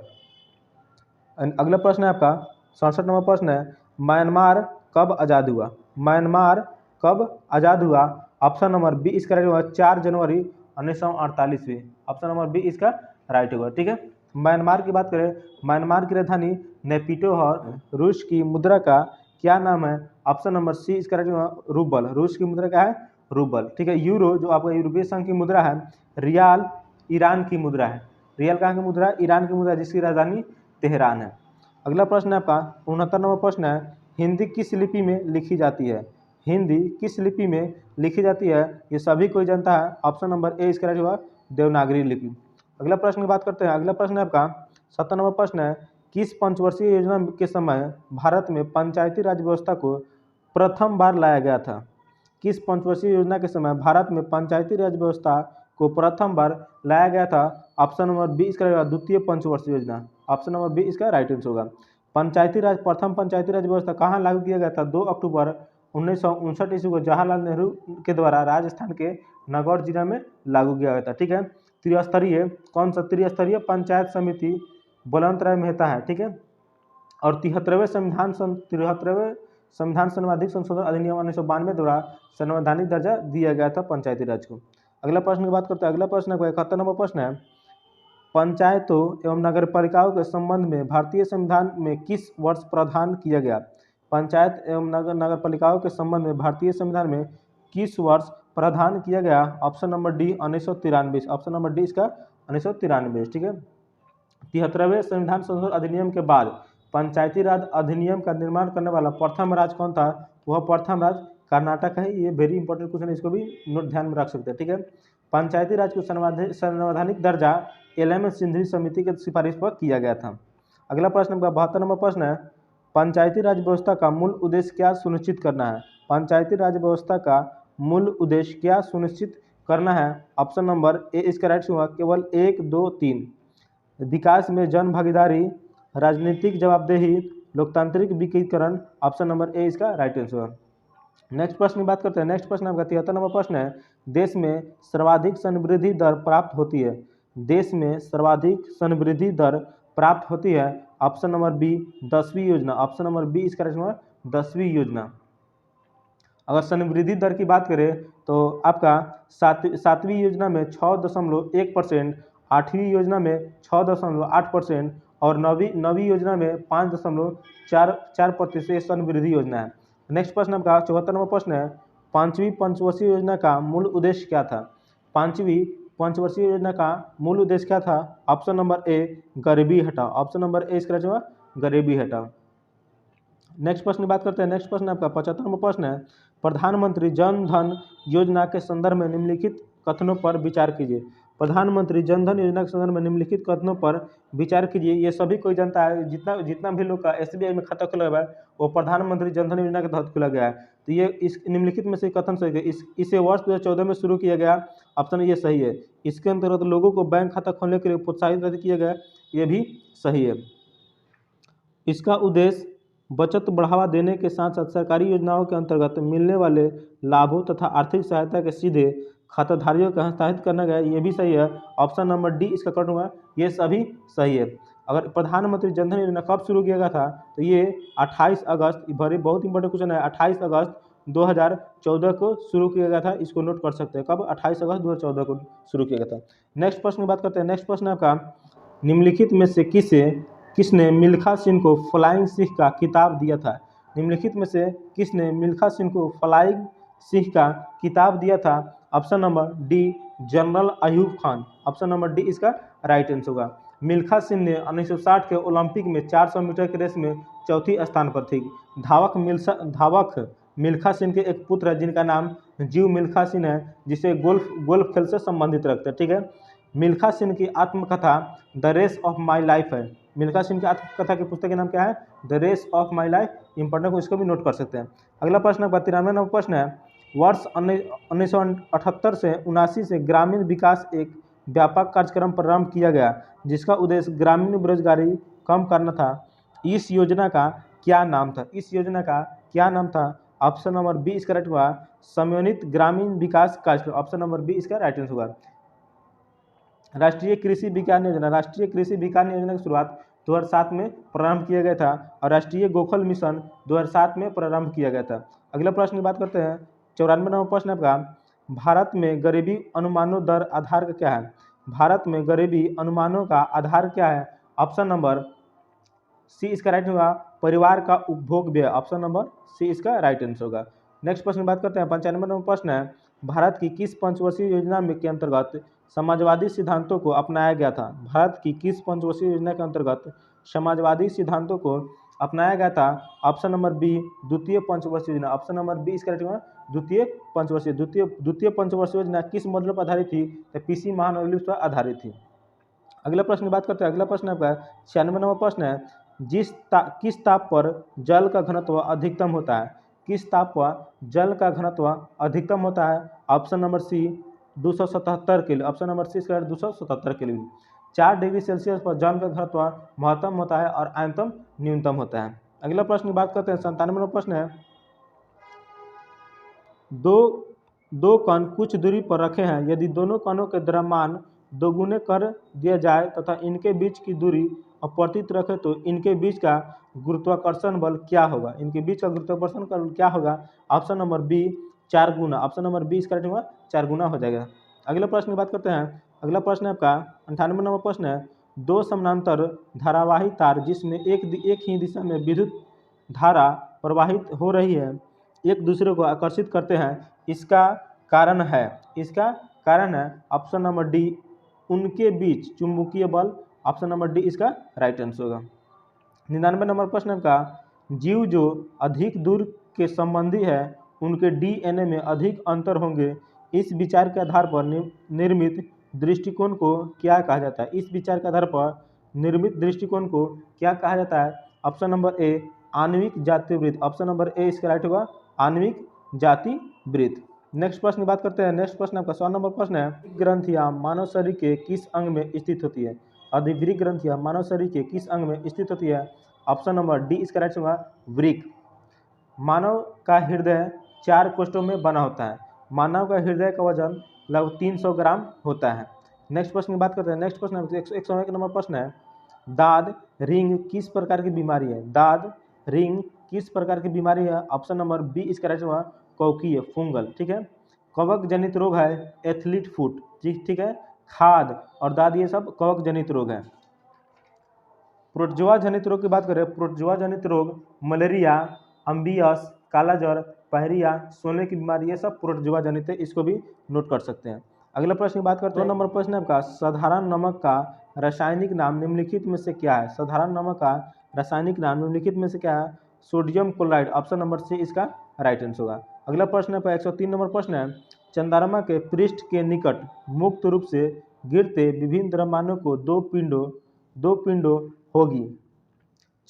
अगला प्रश्न है आपका 67 नंबर प्रश्न है, म्यांमार कब आज़ाद हुआ? म्यांमार कब आज़ाद हुआ? ऑप्शन नंबर बी इसका राइट होगा 4 जनवरी 1948 ऑप्शन नंबर बी इसका राइट होगा। ठीक है, म्यांमार की बात करें, म्यांमार की राजधानी नेपिटो है। रूस की मुद्रा का क्या नाम है? ऑप्शन नंबर सी इसका राइट होगा रूबल। रूस की मुद्रा क्या है? रूबल। ठीक है, यूरो जो आपका यूरोपीय संघ की मुद्रा है, रियाल ईरान की मुद्रा है। रियाल कहाँ की मुद्रा है? ईरान की मुद्रा, जिसकी राजधानी तेहरान है। अगला प्रश्न है आपका 69 नंबर प्रश्न है, हिंदी किस लिपि में लिखी जाती है? हिंदी किस लिपि में लिखी जाती है? ये सभी कोई जानता है। ऑप्शन नंबर ए इसका राइट होगा देवनागरी लिपि। अगला प्रश्न की बात करते हैं। अगला प्रश्न है आपका 70 नंबर प्रश्न है, किस पंचवर्षीय योजना के समय भारत में पंचायती राज व्यवस्था को प्रथम बार लाया गया था? किस पंचवर्षीय योजना के समय भारत में पंचायती राज व्यवस्था को प्रथम बार लाया गया था? ऑप्शन नंबर बी इसका रहेगा द्वितीय पंचवर्षीय योजना। ऑप्शन नंबर बी इसका राइट आंसर होगा। पंचायती राज, प्रथम पंचायती राज व्यवस्था कहाँ लागू किया गया था? 2 अक्टूबर 1959 ईस्वी को जवाहरलाल नेहरू के द्वारा राजस्थान के नागौर जिला में लागू किया गया था। ठीक है, त्रिस्तरीय, कौन सा? त्रिस्तरीय पंचायत समिति बलवंत राय मेहता है। ठीक है, और 73वें संविधान संवैधानिक संशोधन अधिनियम 1992 द्वारा संवैधानिक दर्जा दिया गया था पंचायती राज को। अगला प्रश्न की बात करते हैं। अगला प्रश्न 71 नंबर प्रश्न है, पंचायतों एवं नगरपालिकाओं के संबंध में भारतीय संविधान में किस वर्ष प्रावधान किया गया? पंचायत एवं नगरपालिकाओं के संबंध में भारतीय संविधान में किस वर्ष प्रावधान किया गया? Option number D 1993। Option number D इसका 1993। ठीक है, 73वें संविधान संशोधन अधिनियम के बाद पंचायती राज अधिनियम का निर्माण करने वाला प्रथम राज्य कौन था? वह प्रथम राज्य कर्नाटक है। ये वेरी इंपॉर्टेंट क्वेश्चन है, इसको भी नोट ध्यान में रख सकते हैं। ठीक है, पंचायती राज को संवैधानिक दर्जा एलएम सिंघवी समिति के सिफारिश पर किया गया था। अगला प्रश्न 72 नंबर प्रश्न है, पंचायती राज व्यवस्था का मूल उद्देश्य क्या सुनिश्चित करना है? पंचायती राज व्यवस्था का मूल उद्देश्य क्या सुनिश्चित करना है? ऑप्शन नंबर ए इसका राइट होगा केवल 1, 2, 3। विकास में जन भागीदारी, राजनीतिक जवाबदेही, लोकतांत्रिक विकेंद्रीकरण। ऑप्शन नंबर ए इसका राइट आंसर होगा। नेक्स्ट प्रश्न की बात करते हैं। नेक्स्ट प्रश्न आपका 73 नंबर प्रश्न है, देश में सर्वाधिक संवृद्धि दर प्राप्त होती है? देश में सर्वाधिक संवृद्धि दर प्राप्त होती है। ऑप्शन नंबर बी 10वीं योजना। ऑप्शन नंबर बी इसका राइट होगा 10वीं योजना। अगर संवृद्धि दर की बात करें तो आपका 7वीं योजना में 6.1%, 8वीं योजना में 6.8% और 9वीं योजना में 5.4% संवृद्धि योजना है। नेक्स्ट प्रश्न आपका 74 नंबर प्रश्न है, 5वीं पंचवर्षीय योजना का मूल उद्देश्य क्या था? 5वीं पंचवर्षीय योजना का मूल उद्देश्य क्या था? ऑप्शन नंबर ए गरीबी हटाओ। ऑप्शन नंबर ए इसका राइट होगा गरीबी हटाओ। नेक्स्ट प्रश्न की बात करते हैं। नेक्स्ट प्रश्न आपका 75 नंबर प्रश्न है, प्रधानमंत्री जन धन योजना के संदर्भ में निम्नलिखित कथनों पर विचार कीजिए। प्रधानमंत्री जन धन योजना के संदर्भ में निम्नलिखित कथनों पर विचार कीजिए। ये सभी कोई जानता है, जितना भी लोग का एसबीआई में खाता खुला हुआ है वो प्रधानमंत्री जन धन योजना के तहत खुला गया है। तो ये इस निम्नलिखित में से कथन सही है। इसे वर्ष 2014 में शुरू किया गया। ऑप्शन ये सही है। इसके अंतर्गत लोगों को बैंक खाता खोलने के लिए प्रोत्साहित किया गया, ये भी सही है। इसका उद्देश्य बचत बढ़ावा देने के साथ साथ सरकारी योजनाओं के अंतर्गत मिलने वाले लाभों तथा आर्थिक सहायता के सीधे खाताधारियों को हस्तांतरित करना गया, ये भी सही है। ऑप्शन नंबर डी इसका करेक्ट होगा, ये सभी सही है। अगर प्रधानमंत्री जन धन योजना कब शुरू किया गया था तो ये 28 अगस्त, बहुत इंपॉर्टेंट क्वेश्चन है, 28 अगस्त 2014 को शुरू किया गया था। इसको नोट कर सकते हैं, कब? 28 अगस्त 2014 को शुरू किया गया था। नेक्स्ट प्रश्न की बात करते हैं। नेक्स्ट प्रश्न आपका, निम्नलिखित में से किसने मिल्खा सिंह को फ्लाइंग सिख का खिताब दिया था? निम्नलिखित में से किसने मिल्खा सिंह को फ्लाइंग सिख का खिताब दिया था? Option number D general Ayub Khan. Option number D इसका राइट आंसर होगा। मिल्खा सिंह ने 1960 के ओलंपिक में 400 मीटर की रेस में चौथी स्थान पर थी। धावक मिल्खा सिंह के एक पुत्र है जिनका नाम जीव मिल्खा सिंह है, जिसे गोल्फ खेल से संबंधित रखते हैं। ठीक है, मिल्खा सिंह की आत्मकथा the race of my life है। मिल्खा सिंह की आत्मकथा की पुस्तक का नाम क्या है? The race of my life. Important को इसको भी नोट कर सकते हैं। अगला प्रश्न 93 नंबर प्रश्न है, वर्ष 1978 से 79 से ग्रामीण विकास एक व्यापक कार्यक्रम प्रारंभ किया गया जिसका उद्देश्य ग्रामीण बेरोजगारी कम करना था। इस योजना का क्या नाम था? इस योजना का क्या नाम था? ऑप्शन नंबर बी इसका राइट होगा समन्वित ग्रामीण विकास कार्यक्रम। ऑप्शन नंबर बी इसका राइट आंसर होगा। राष्ट्रीय कृषि विज्ञान योजना, राष्ट्रीय कृषि विज्ञान योजना की शुरुआत 2007 में प्रारंभ किया गया था और राष्ट्रीय गोकुल मिशन 2007 में प्रारंभ किया गया था। अगला प्रश्न की बात करते हैं। 94 नंबर प्रश्न आपका, भारत में गरीबी अनुमानों दर आधार का क्या है? भारत में गरीबी अनुमानों का आधार क्या है? ऑप्शन नंबर सी इसका राइट होगा परिवार का उपभोग व्यय। ऑप्शन नंबर सी इसका राइट आंसर होगा। नेक्स्ट प्रश्न की बात करते हैं। 95 नंबर प्रश्न है, भारत की किस पंचवर्षीय योजना में के अंतर्गत समाजवादी सिद्धांतों को अपनाया गया था? भारत की किस पंचवर्षीय योजना के अंतर्गत समाजवादी सिद्धांतों को अपनाया गया था? ऑप्शन नंबर बी द्वितीय पंचवर्षीय योजना। ऑप्शन नंबर बी इसका राइट होगा द्वितीय पंचवर्षीय योजना किस मॉडल पर आधारित थी? तो पीसी महालनोबिस पर आधारित थी। अगला प्रश्न की बात करते हैं। अगला प्रश्न आपका 96 नंबर प्रश्न है, किस ताप पर जल का घनत्व अधिकतम होता है? किस ताप पर जल का घनत्व अधिकतम होता है? ऑप्शन नंबर सी 277 के लिए। ऑप्शन नंबर सी इसका 277 के लिए। 4 डिग्री सेल्सियस पर जल का घनत्व महत्तम होता है और आयतन न्यूनतम होता है। अगला प्रश्न की बात करते हैं। 97 नंबर प्रश्न है, दो कण कुछ दूरी पर रखे हैं, यदि दोनों कणों के द्रव्यमान दोगुने कर दिया जाए तथा इनके बीच की दूरी अपरिवर्तित रखें तो इनके बीच का गुरुत्वाकर्षण बल क्या होगा? इनके बीच का गुरुत्वाकर्षण बल क्या होगा? ऑप्शन नंबर बी 4 गुना। ऑप्शन नंबर बी इसका राइट होगा 4 गुना हो जाएगा। अगला प्रश्न की बात करते हैं। अगला प्रश्न है आपका 98 नंबर प्रश्न है, दो समानांतर धारावाही तार जिसमें एक ही दिशा में विद्युत धारा प्रवाहित हो रही है एक दूसरे को आकर्षित करते हैं, इसका कारण है ऑप्शन नंबर डी उनके बीच चुंबकीय बल। ऑप्शन नंबर डी इसका राइट आंसर होगा। 99 नंबर प्रश्न का, जीव जो अधिक दूर के संबंधी है उनके डीएनए में अधिक अंतर होंगे, इस विचार के आधार पर निर्मित दृष्टिकोण को क्या कहा जाता है? इस विचार के आधार पर निर्मित दृष्टिकोण को क्या कहा जाता है? ऑप्शन नंबर ए आणविक जाति वृत्त। ऑप्शन नंबर ए इसका राइट होगा आणविक जाति वृत्त। नेक्स्ट प्रश्न की बात करते हैं। नेक्स्ट प्रश्न आपका 100 नंबर प्रश्न है, ग्रंथियां मानव शरीर के किस अंग में स्थित होती है? अधिवृक्क ग्रंथियां मानव शरीर के किस अंग में स्थित होती है? ऑप्शन नंबर डी इसका राइट होगा वृक्क। मानव का हृदय 4 कोष्ठों में बना होता है। मानव का हृदय का वजन लगभग 300 ग्राम होता है। नेक्स्ट प्रश्न की बात करते हैं। नेक्स्ट प्रश्न 101 नंबर प्रश्न है, दाद रिंग किस प्रकार की बीमारी है? दाद रिंग किस प्रकार की बीमारी है? ऑप्शन नंबर बी इसका राइट होगा कवकीय फंगल। ठीक है। कवक जनित रोग है एथलीट फुट। ठीक है। खाद और दाद ये सब कवक जनित रोग है। प्रोटोजोआ जनित रोग की बात करें, प्रोटोजोआ जनित रोग मलेरिया, अम्बियस, कालाजर, पायरिया, सोने की बीमारी ये सब प्रोटोजोआ जनित है, इसको भी नोट कर सकते हैं। अगला प्रश्न की बात करते हैं। 2 नंबर प्रश्न आपका, साधारण नमक का रासायनिक नाम निम्नलिखित में से क्या है? साधारण नमक का रासायनिक नाम निम्नलिखित में से क्या है? Sodium chloride. Option number C इसका राइट आंसर होगा। अगला प्रश्न है 103 नंबर प्रश्न है, चंद्रमा के पृष्ठ के निकट मुक्त रूप से गिरते विभिन्न द्रव्यमानों को दो पिंडों होगी।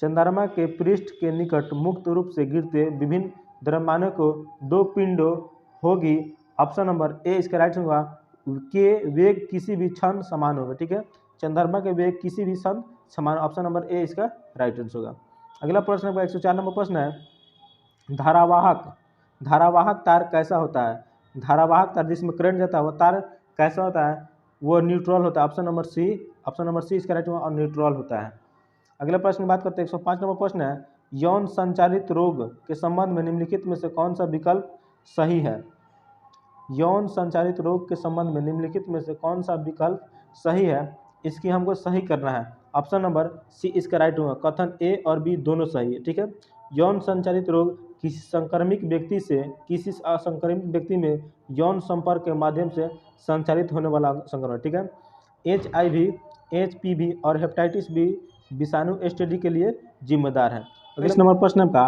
चंद्रमा के पृष्ठ के निकट मुक्त रूप से गिरते विभिन्न द्रव्यमानों को 2 पिंडों होगी। ऑप्शन नंबर ए इसका राइट होगा के वेग किसी भी क्षण समान होगा। ठीक है। चंद्रमा के वेग किसी भी क्षण समान। ऑप्शन नंबर ए इसका राइट आंसर होगा। अगला प्रश्न 104 नंबर प्रश्न है, धारावाहक तार कैसा होता है? धारावाहक तार जिसमें करंट जाता है वो तार कैसा होता है? वो न्यूट्रल होता है। ऑप्शन नंबर सी इसका राइट होगा और न्यूट्रल होता है। अगला प्रश्न की बात करते हैं। 105 नंबर प्रश्न है, यौन संचारित रोग के संबंध में निम्नलिखित में से कौन सा विकल्प सही है? यौन संचारित रोग के संबंध में निम्नलिखित में से कौन सा विकल्प सही है? इसकी हमको सही करना है। ऑप्शन नंबर सी इसका राइट होगा। कथन ए और बी दोनों सही है। ठीक है। यौन संचारित रोग किसी संक्रमित व्यक्ति से किसी असंक्रमित व्यक्ति में यौन संपर्क के माध्यम से संचारित होने वाला संक्रमण। ठीक है। HIV, HPV और हेपेटाइटिस बी विषाणु STD के लिए जिम्मेदार है। अगले नंबर प्रश्न का,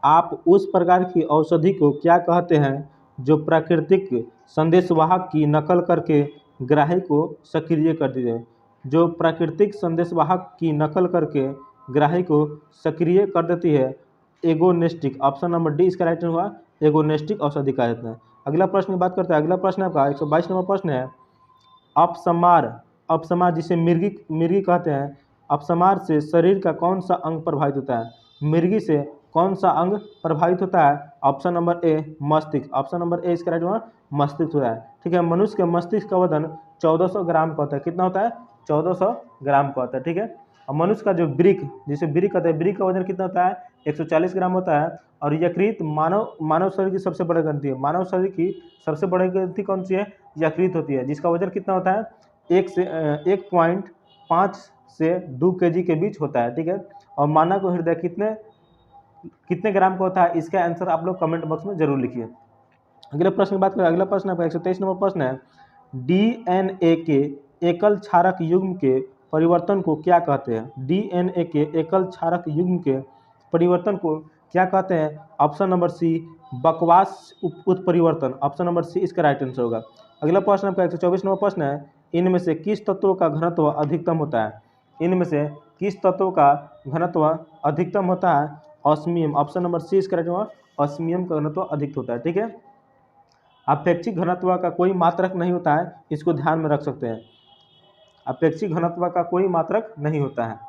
आप उस प्रकार की औषधि को क्या कहते हैं जो प्राकृतिक संदेशवाहक की नकल करके ग्राही को सक्रिय करती है? जो प्राकृतिक संदेशवाहक की नकल करके ग्राही को सक्रिय कर देती है? एगोनिस्टिक। ऑप्शन नंबर डी इसका राइट होगा एगोनिस्टिक औषधि कहा जाता है। अगला प्रश्न की बात करते हैं। अगला प्रश्न आपका 122 नंबर प्रश्न है, अपसमार, अपसमार जिसे मिर्गी मिर्गी कहते हैं, अपसमार से शरीर का कौन सा अंग प्रभावित होता है? मिर्गी से कौन सा अंग प्रभावित होता है? ऑप्शन नंबर ए मस्तिष्क, ऑप्शन नंबर ए इसका राइट होगा मस्तिष्क होता है। ठीक है, मनुष्य के मस्तिष्क का वजन 1400 ग्राम का होता है। कितना होता है? 1400 ग्राम का होता है। ठीक है, और मनुष्य का जो ब्रिक, जिसे ब्रिक कहते हैं, ब्रिक का वजन कितना होता है? 140 ग्राम होता है। और यकृत मानव शरीर की सबसे बड़ी ग्रंथि है। मानव शरीर की सबसे बड़ी ग्रंथि कौन सी है? यकृत होती है, जिसका वजन कितना होता है? 1.5 से 2 kg के बीच होता है। ठीक है, और मानव हृदय कितने ग्राम का होता है? इसका आंसर आप लोग कमेंट बॉक्स में जरूर लिखिए। अगले प्रश्न की बात करें, अगला प्रश्न आपका 123 नंबर प्रश्न है, डीएनए के एकल क्षारक युग्म के परिवर्तन को क्या कहते हैं? डीएनए के एकल क्षारक युग्म के परिवर्तन को क्या कहते हैं? ऑप्शन नंबर सी बकवास उत्परिवर्तन, ऑप्शन नंबर सी इसका राइट आंसर होगा। अगला प्रश्न आपका 124 नंबर प्रश्न है, इनमें से किस तत्वों का घनत्व अधिकतम होता है? इनमें से किस तत्वों का घनत्व अधिकतम होता है? ऑस्मियम, ऑप्शन नंबर सी इसका राइट होगा, ऑस्मियम का घनत्व अधिक होता है। ठीक है, अपेक्षिक घनत्व का कोई मात्रक नहीं होता है, इसको ध्यान में रख सकते हैं। अपेक्षिक घनत्व का कोई मात्रक नहीं होता है।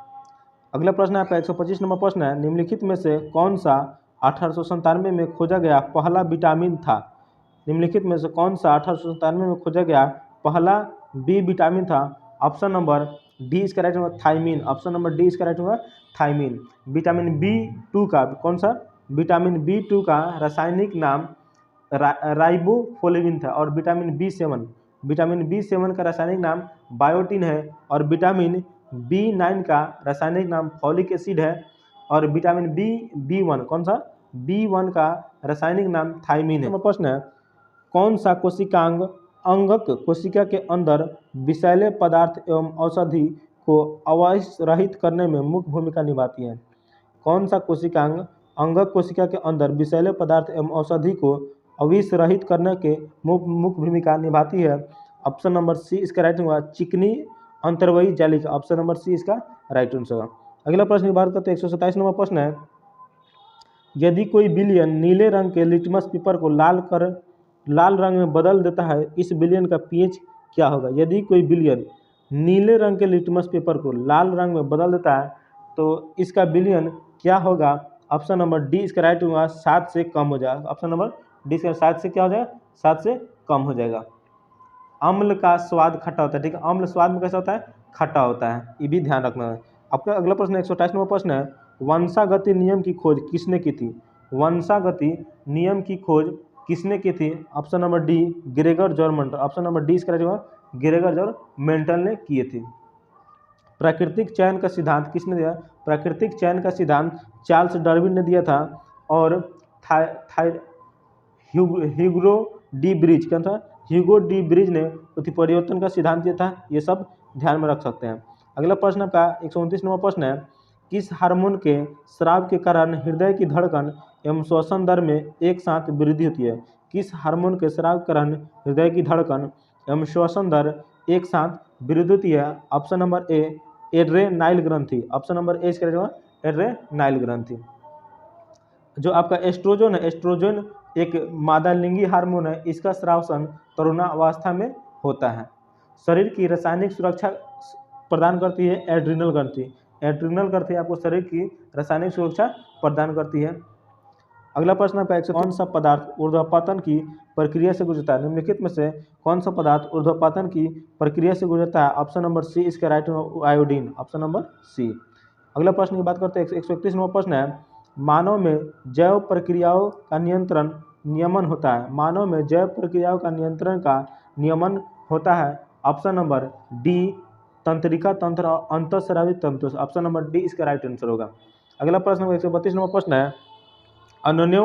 अगला प्रश्न आपका 125 नंबर प्रश्न है, निम्नलिखित में से कौन सा 1897 में खोजा गया पहला विटामिन था? निम्नलिखित में से कौन सा 1897 में खोजा गया पहला बी विटामिन था? ऑप्शन नंबर डी इसका राइट होगा थायमीन, ऑप्शन नंबर डी इसका राइट होगा थायमीन। विटामिन B2 का कौन सा? विटामिन B2 का रासायनिक नाम राइबोफ्लेविन था। और विटामिन B7 का रासायनिक नाम बायोटिन है। और विटामिन B9 का रासायनिक नाम फॉलिक एसिड है। और विटामिन B1 कौन सा? B1 का रासायनिक नाम थायमीन है। प्रश्न है, कौन सा कोशिकांग अंगक कोशिका के अंदर विषैले पदार्थ एवं औषधि को अवश रहित करने में मुख्य भूमिका निभाती है? कौन सा कोशिकांग अंगक कोशिका के अंदर विषैले पदार्थ एवं औषधि को अविष रहित करने के मुख्य भूमिका निभाती है? ऑप्शन नंबर सी इसका राइट होगा चिकनी अंतर्वयी जालिका, ऑप्शन नंबर सी इसका राइट आंसर होगा। अगला प्रश्न की बात करते हैं 127 नंबर प्रश्न है, यदि कोई विलयन नीले रंग के लिटमस पेपर को लाल रंग में बदल देता है, इस विलयन का पीएच क्या होगा? यदि कोई विलयन नीले रंग के लिटमस पेपर को लाल रंग में बदल देता है तो इसका विलयन क्या होगा? ऑप्शन नंबर डी इसका राइट होगा 7 से कम हो जाएगा। ऑप्शन नंबर डी इसका 7 से क्या हो जाएगा? 7 से कम हो जाएगा। अम्ल का स्वाद खट्टा होता है। ठीक है, अम्ल स्वाद में कैसा होता है? खट्टा होता है, ये भी ध्यान रखना है। आपका अगला प्रश्न 128 नंबर प्रश्न है, वंशागति नियम की खोज किसने की थी? वंशागति नियम की खोज किसने की थी? Option number D Gregor Johann Mendel, option number D इसका राइट होगा ग्रेगर जॉर्मेंटल ने किए थे। प्राकृतिक चयन का सिद्धांत किसने दिया? प्राकृतिक चयन का सिद्धांत चार्ल्स डार्विन ने दिया था। और ह्यूगो डी ब्रिज क्या था? ह्यूगो डी ब्रिज ने उत्परिवर्तन का सिद्धांत दिया था। ये सब ध्यान में रख सकते हैं। अगला प्रश्न का 129 नंबर प्रश्न है, किस हार्मोन के स्राव के कारण हृदय की धड़कन एवं श्वसन दर में एक साथ वृद्धि होती है? किस हार्मोन के स्राव के कारण हृदय की धड़कन एवं श्वसन दर एक साथ वृद्धि होती है? ऑप्शन नंबर ए एड्रेनाइल ग्रंथि, ऑप्शन नंबर ए इसका रहेगा एड्रेनाइल ग्रंथि। जो आपका एस्ट्रोजन है, एस्ट्रोजन एक मादा लिंगी हार्मोन है, इसका स्रावसन तरुणावस्था में होता है। शरीर की रासायनिक सुरक्षा प्रदान करती है एड्रिनल ग्रंथि। एड्रिनल ग्रंथि आपको शरीर की रासायनिक सुरक्षा प्रदान करती है। अगला प्रश्न आपका कौन सा पदार्थ ऊर्ध्वपतन की प्रक्रिया से गुजरता है? निम्नलिखित में से कौन सा पदार्थ ऊर्ध्वपतन की प्रक्रिया से गुजरता है? ऑप्शन नंबर सी इसका right iodine, option number C. अगला प्रश्न की बात करते हैं 131 नंबर प्रश्न है, मानव में जैव प्रक्रियाओं का नियमन होता है। मानव में जैव प्रक्रियाओं का नियंत्रण का नियमन होता है। ऑप्शन नंबर डी तंत्रिका तंत्र और अंतःस्रावी तंत्र, ऑप्शन नंबर डी इसका राइट आंसर होगा। अगला प्रश्न 132 नंबर प्रश्न है, अन्योन्य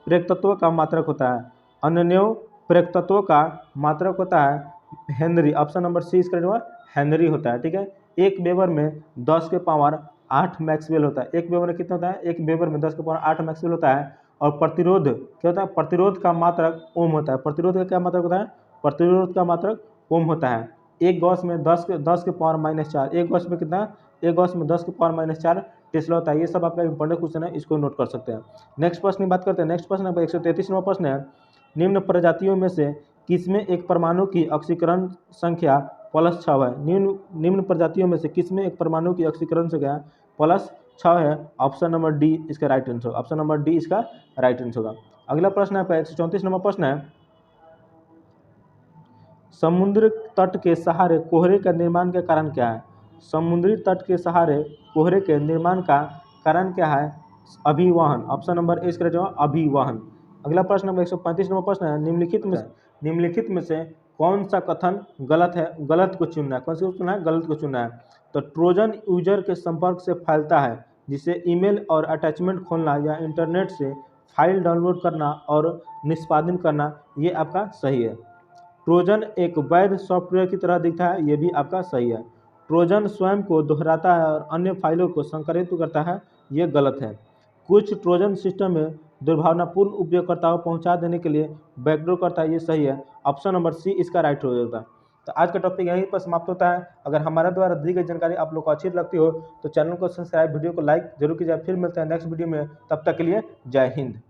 प्रेरक तत्व का मात्रक होता है। अन्योन्य प्रेरक तत्व का मात्रक होता है हेनरी, ऑप्शन नंबर सी इसका होगा हेनरी होता है। ठीक है, एक वेबर में 10 के पावर 8 मैक्सवेल होता है। एक वेबर में कितना होता है? एक वेबर में 10 के पावर 8 मैक्सवेल होता है। और प्रतिरोध क्या होता है? प्रतिरोध का मात्रक ओम होता है। प्रतिरोध का क्या मात्रक होता है? प्रतिरोध का मात्रक ओम होता है। एक गॉस में 10 के पावर -4, एक गॉस में कितना? एक गॉस में 10 के पावर -4 टेस्ला होता है। ये सब आपका इंपॉर्टेंट क्वेश्चन है, इसको नोट कर सकते हैं। नेक्स्ट प्रश्न की बात करते हैं। नेक्स्ट प्रश्न 133 नंबर प्रश्न है, निम्न प्रजातियों में से किसमें एक परमाणु की ऑक्सीकरण संख्या +6 है। निम्न प्रजातियों में से किसमें एक परमाणु की ऑक्सीकरण से गया +6 है। ऑप्शन नंबर डी इसका राइट आंसर होगा। ऑप्शन नंबर डी इसका राइट आंसर होगा। अगला प्रश्न है 134 नंबर प्रश्न है, समुद्र तट के सहारे कोहरे का निर्माण का कारण क्या है? समुद्री तट के सहारे कोहरे के निर्माण का कारण क्या है? अभिवहन। ऑप्शन नंबर ए इसका जवाब अभिवहन। अगला प्रश्न नंबर 135 नंबर प्रश्न है, निम्नलिखित में से कौन सा कथन गलत है? गलत को चुनना है। कौन सा चुनना है? गलत को चुनना है। तो ट्रोजन यूजर के संपर्क से फैलता है, जिसे ईमेल और अटैचमेंट खोलना या इंटरनेट से फाइल डाउनलोड करना और निष्पादन करना, ये आपका सही है। ट्रोजन एक वैध सॉफ्टवेयर की तरह दिखता है, ये भी आपका सही है। ट्रोजन स्वयं को दोहराता है और अन्य फाइलों को संकलित करता है, ये गलत है। कुछ ट्रोजन सिस्टम में दुर्भावनापूर्ण उपयोगकर्ताओं को पहुंचा देने के लिए बैकडोर करता है, ये सही है। ऑप्शन नंबर सी इसका राइट हो जाएगा। तो आज का टॉपिक यहीं पर समाप्त होता है। अगर हमारे द्वारा दी गई जानकारी आप लोग को अच्छी लगती हो तो चैनल को सब्सक्राइब, वीडियो को लाइक जरूर कीजिए। फिर मिलते हैं नेक्स्ट वीडियो में, तब तक के लिए जय हिंद।